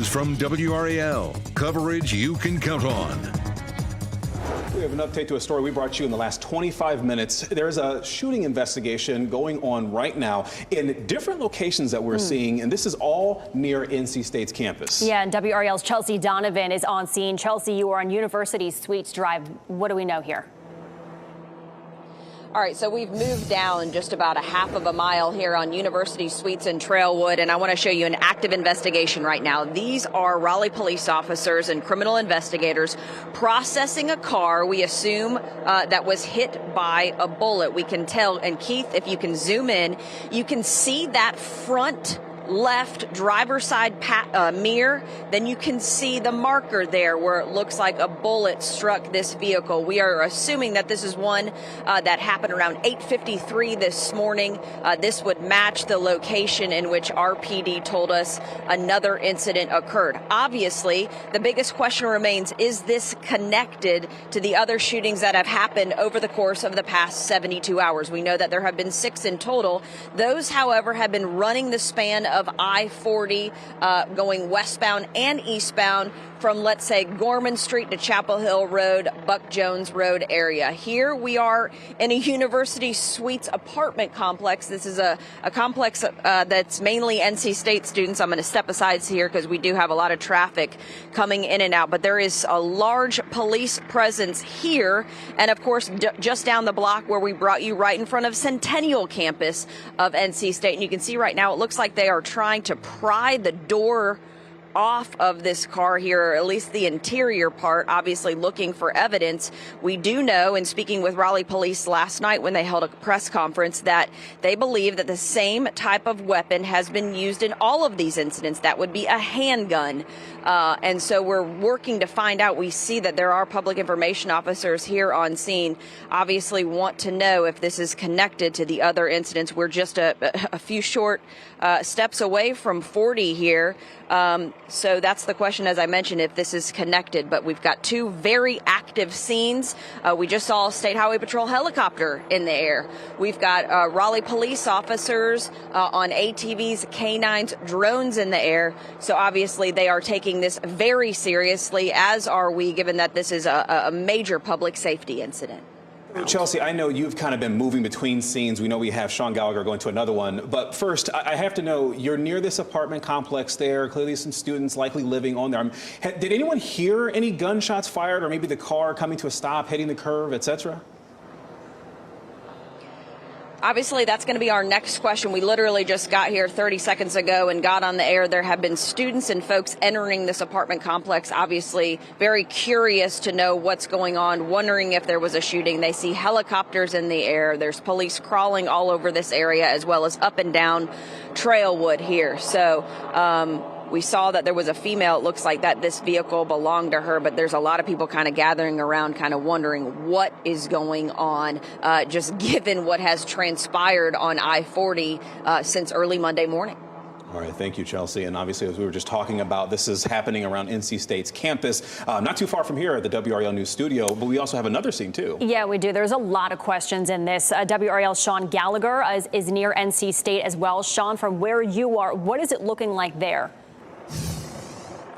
News from WRAL. Coverage you can count on. We have an update to a story we brought you in the last 25 minutes. There's a shooting investigation going on right now in different locations that we're seeing, and this is all near NC State's campus. Yeah, and WRAL's Chelsea Donovan is on scene. Chelsea, you are on University Suites Drive. What do we know here? All right, so we've moved down just about a half of a mile here on University Suites in Trailwood, and I want to show you an active investigation right now. These are Raleigh police officers and criminal investigators processing a car we assume that was hit by a bullet. We can tell, and Keith, if you can zoom in, you can see that front left driver's side mirror. Then you can see the marker there where it looks like a bullet struck this vehicle. We are assuming that this is one that happened around 8:53 this morning. This would match the location in which RPD told us another incident occurred. Obviously, the biggest question remains, is this connected to the other shootings that have happened over the course of the past 72 hours? We know that there have been 6 in total. Those, however, have been running the span of I-40 going westbound and eastbound from, let's say, Gorman Street to Chapel Hill Road, Buck Jones Road area. Here we are in a University Suites apartment complex. This is a complex that's mainly NC State students. I'm going to step aside here because we do have a lot of traffic coming in and out, but there is a large police presence here. And of course, just down the block where we brought you, right in front of Centennial campus of NC State. And you can see right now it looks like they are trying to pry the door off of this car here, or at least the interior part, obviously looking for evidence. We do know, in speaking with Raleigh police last night when they held a press conference, that they believe that the same type of weapon has been used in all of these incidents. That would be a handgun. And so we're working to find out. We see that there are public information officers here on scene, obviously want to know if this is connected to the other incidents. We're just a few short steps away from 40 here. So that's the question, as I mentioned, if this is connected. But we've got 2 very active scenes. We just saw a State Highway Patrol helicopter in the air. We've got Raleigh police officers on ATVs, canines, drones in the air. So obviously they are taking this very seriously, as are we, given that this is a major public safety incident. Chelsea, I know you've kind of been moving between scenes. We know we have Sean Gallagher going to another one. But first, I have to know, you're near this apartment complex there. Clearly some students likely living on there. Did anyone hear any gunshots fired, or maybe the car coming to a stop, hitting the curve, etc.? Obviously, that's going to be our next question. We literally just got here 30 seconds ago and got on the air. There have been students and folks entering this apartment complex, obviously very curious to know what's going on, wondering if there was a shooting. They see helicopters in the air. There's police crawling all over this area, as well as up and down Trailwood here. So we saw that there was a female. It looks like that this vehicle belonged to her, but there's a lot of people kind of gathering around, kind of wondering what is going on, just given what has transpired on I-40 since early Monday morning. All right, thank you, Chelsea. And obviously, as we were just talking about, this is happening around NC State's campus, not too far from here at the WRAL News studio, but we also have another scene, too. Yeah, we do. There's a lot of questions in this. WRAL's Sean Gallagher is near NC State as well. Sean, from where you are, what is it looking like there?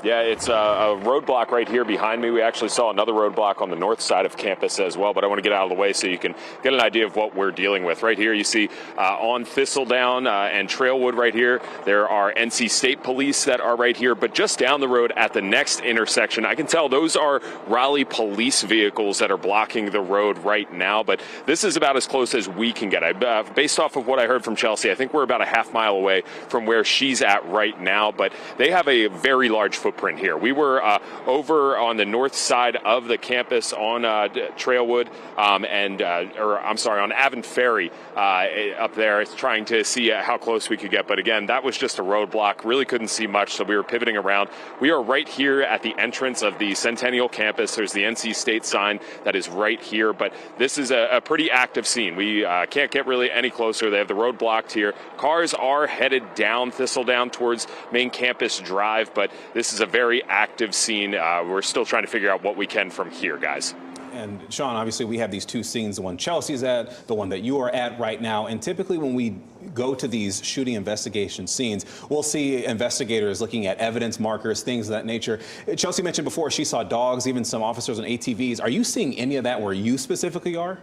Yeah, it's a roadblock right here behind me. We actually saw another roadblock on the north side of campus as well, but I want to get out of the way so you can get an idea of what we're dealing with. Right here you see on Thistledown and Trailwood right here, there are NC State police that are right here, but just down the road at the next intersection, I can tell those are Raleigh police vehicles that are blocking the road right now, but this is about as close as we can get. Based off of what I heard from Chelsea, I think we're about a half mile away from where she's at right now, but they have a very large footprint here. We were over on the north side of the campus on Trailwood on Avon Ferry up there, trying to see how close we could get. But again, that was just a roadblock. Really couldn't see much, so we were pivoting around. We are right here at the entrance of the Centennial campus. There's the NC State sign that is right here, but this is a pretty active scene. We can't get really any closer. They have the road blocked here. Cars are headed down Thistledown towards Main Campus Drive, but this is a very active scene. We're still trying to figure out what we can from here, guys. And Sean, obviously we have these two scenes, the one Chelsea's at, the one that you are at right now. And typically when we go to these shooting investigation scenes, we'll see investigators looking at evidence markers, things of that nature. Chelsea mentioned before she saw dogs, even some officers on ATVs. Are you seeing any of that where you specifically are?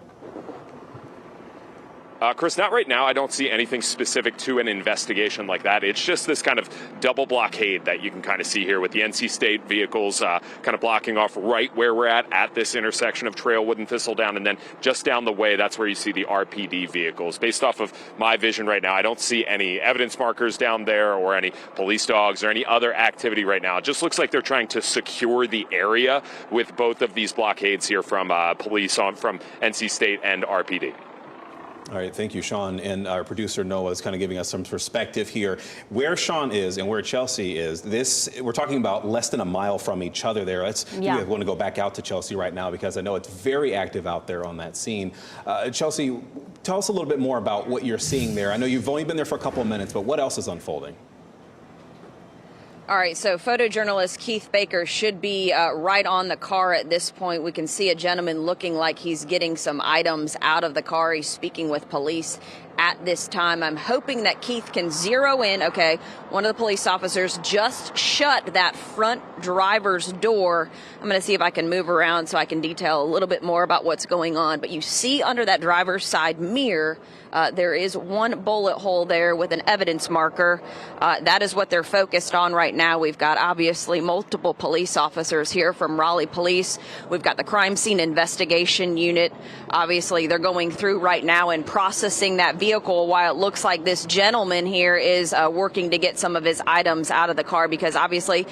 Chris, not right now. I don't see anything specific to an investigation like that. It's just this kind of double blockade that you can kind of see here with the NC State vehicles kind of blocking off right where we're at this intersection of Trailwood and Thistledown. And then just down the way, that's where you see the RPD vehicles. Based off of my vision right now, I don't see any evidence markers down there or any police dogs or any other activity right now. It just looks like they're trying to secure the area with both of these blockades here from police from NC State and RPD. All right, thank you, Sean. And our producer, Noah, is kind of giving us some perspective here. Where Sean is and where Chelsea is, we're talking about less than a mile from each other there. We want to go back out to Chelsea right now because I know it's very active out there on that scene. Chelsea, tell us a little bit more about what you're seeing there. I know you've only been there for a couple of minutes, but what else is unfolding? All right, so photojournalist Keith Baker should be right on the car at this point. We can see a gentleman looking like he's getting some items out of the car. He's speaking with police at this time. I'm hoping that Keith can zero in. Okay, one of the police officers just shut that front driver's door. I'm going to see if I can move around so I can detail a little bit more about what's going on. But you see under that driver's side mirror, there is one bullet hole there with an evidence marker. That is what they're focused on right now. We've got obviously multiple police officers here from Raleigh Police. We've got the crime scene investigation unit. Obviously, they're going through right now and processing that vehicle while it looks like this gentleman here is working to get some of his items out of the car because obviously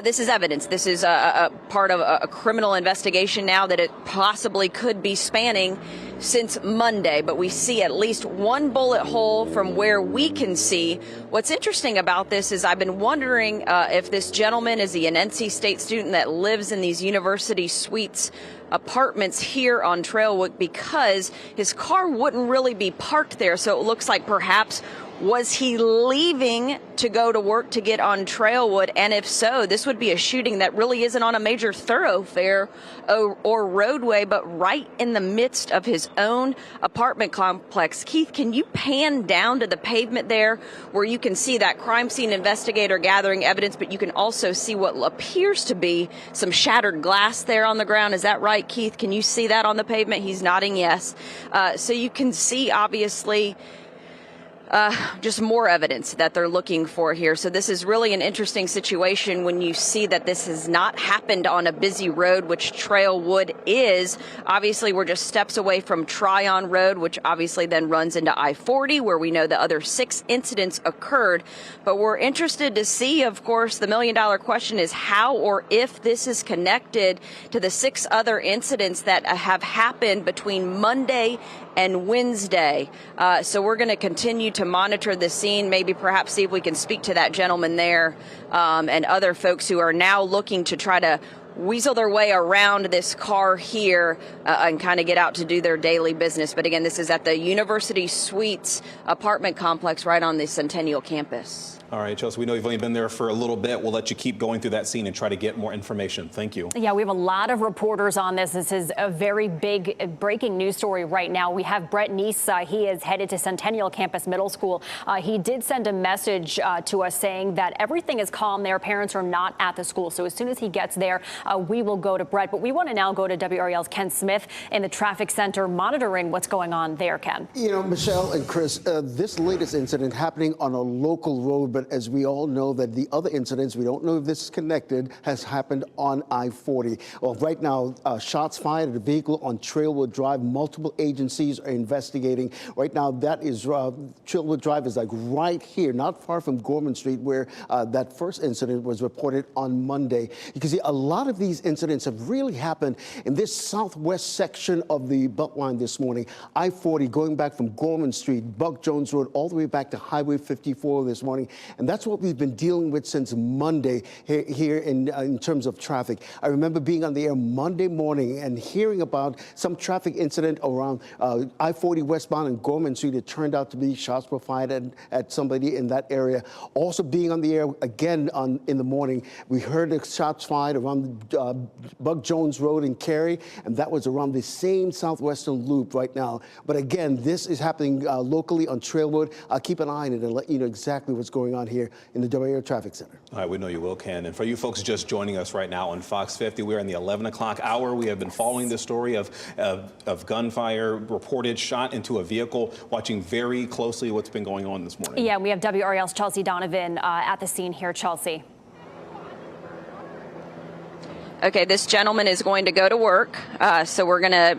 this is evidence. This is a part of a criminal investigation now that it possibly could be spanning since Monday, but we see at least one bullet hole from where we can see. What's interesting about this is I've been wondering if this gentleman, is he an NC State student that lives in these university suites apartments here on Trailwood, because his car wouldn't really be parked there. So it looks like perhaps was he leaving to go to work to get on Trailwood? And if so, this would be a shooting that really isn't on a major thoroughfare or roadway, but right in the midst of his own apartment complex. Keith, can you pan down to the pavement there where you can see that crime scene investigator gathering evidence, but you can also see what appears to be some shattered glass there on the ground? Is that right, Keith? Can you see that on the pavement? He's nodding yes. So you can see, obviously, just more evidence that they're looking for here. So this is really an interesting situation when you see that this has not happened on a busy road, which Trailwood is. Obviously, we're just steps away from Tryon Road, which obviously then runs into I-40, where we know the other 6 incidents occurred. But we're interested to see, of course, the million-dollar question is how or if this is connected to the 6 other incidents that have happened between Monday and Wednesday. So we're going to continue to monitor the scene, maybe perhaps see if we can speak to that gentleman there and other folks who are now looking to try to weasel their way around this car here and kind of get out to do their daily business. But again, this is at the University Suites apartment complex right on the Centennial campus. All right, Chelsea, we know you've only been there for a little bit. We'll let you keep going through that scene and try to get more information. Thank you. Yeah, we have a lot of reporters on this. This is a very big breaking news story right now. We have Brett Neese. He is headed to Centennial Campus Middle School. He did send a message to us saying that everything is calm there. Parents are not at the school. So as soon as he gets there, we will go to Brett. But we want to now go to WRAL's Ken Smith in the traffic center monitoring what's going on there, Ken. You know, Michelle and Chris, this latest incident happening on a local road, but as we all know that the other incidents, we don't know if this is connected, has happened on I-40. Well, right now, shots fired at a vehicle on Trailwood Drive. Multiple agencies are investigating. Right now, that is Trailwood Drive is like right here, not far from Gorman Street, where that first incident was reported on Monday. You can see a lot of these incidents have really happened in this southwest section of the Beltline this morning. I-40 going back from Gorman Street, Buck Jones Road, all the way back to Highway 54 this morning. And that's what we've been dealing with since Monday here in terms of traffic. I remember being on the air Monday morning and hearing about some traffic incident around I-40 westbound and Gorman Street. It turned out to be shots were fired at somebody in that area. Also being on the air again in the morning, we heard the shots fired around Buck Jones Road in Cary, and that was around the same southwestern loop right now. But again, this is happening locally on Trailwood. I'll keep an eye on it and let you know exactly what's going on here in the WRAL Traffic Center. All right, we know you will, Ken. And for you folks just joining us right now on Fox 50, we're in the 11 o'clock hour. We have been following the story of gunfire reported shot into a vehicle, watching very closely what's been going on this morning. Yeah, we have WRAL's Chelsea Donovan at the scene here. Chelsea. Okay, this gentleman is going to go to work, so we're going to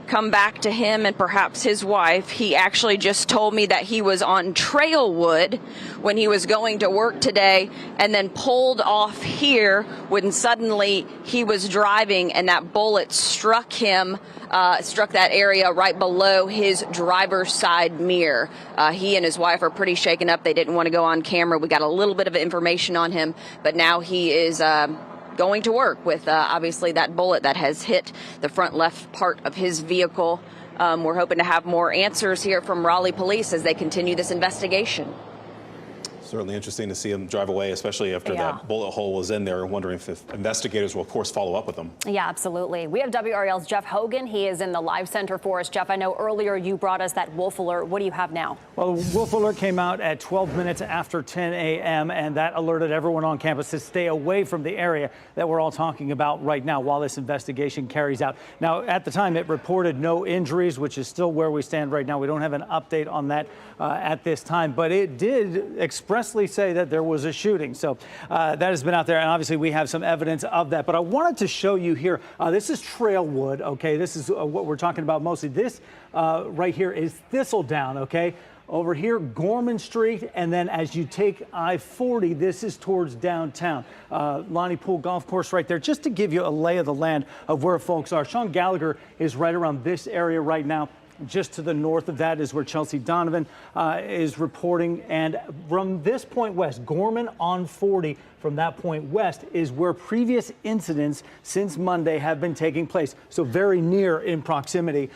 come back to him and perhaps his wife. He actually just told me that he was on Trailwood when he was going to work today and then pulled off here when suddenly he was driving and that bullet struck him, struck that area right below his driver's side mirror. He and his wife are pretty shaken up. They didn't want to go on camera. We got a little bit of information on him, but now he is going to work with obviously that bullet that has hit the front left part of his vehicle. We're hoping to have more answers here from Raleigh police as they continue this investigation. Certainly interesting to see him drive away, especially after that bullet hole was in there. Wondering if investigators will, of course, follow up with them. Yeah, absolutely. We have WRAL's Jeff Hogan. He is in the live center for us. Jeff, I know earlier you brought us that wolf alert. What do you have now? Well, the wolf alert came out at 12 minutes after 10 a.m. and that alerted everyone on campus to stay away from the area that we're all talking about right now while this investigation carries out. Now, at the time, it reported no injuries, which is still where we stand right now. We don't have an update on that at this time, but it did expressly say that there was a shooting. So that has been out there, and obviously we have some evidence of that. But I wanted to show you here, this is Trailwood, okay? This is what we're talking about mostly. This right here is Thistledown, okay? Over here, Gorman Street, and then as you take I-40, this is towards downtown. Lonnie Pool Golf Course right there, just to give you a lay of the land of where folks are. Sean Gallagher is right around this area right now. Just to the north of that is where Chelsea Donovan is reporting. And from this point west, Gorman on 40, from that point west is where previous incidents since Monday have been taking place. So very near in proximity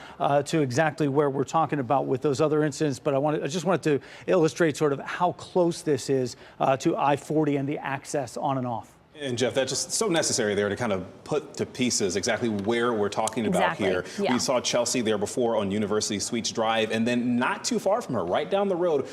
to exactly where we're talking about with those other incidents. But I just wanted to illustrate sort of how close this is to I-40 and the access on and off. And Jeff, that's just so necessary there to kind of put to pieces exactly where we're talking about here. Yeah. We saw Chelsea there before on University Suites Drive, and then not too far from her, right down the road,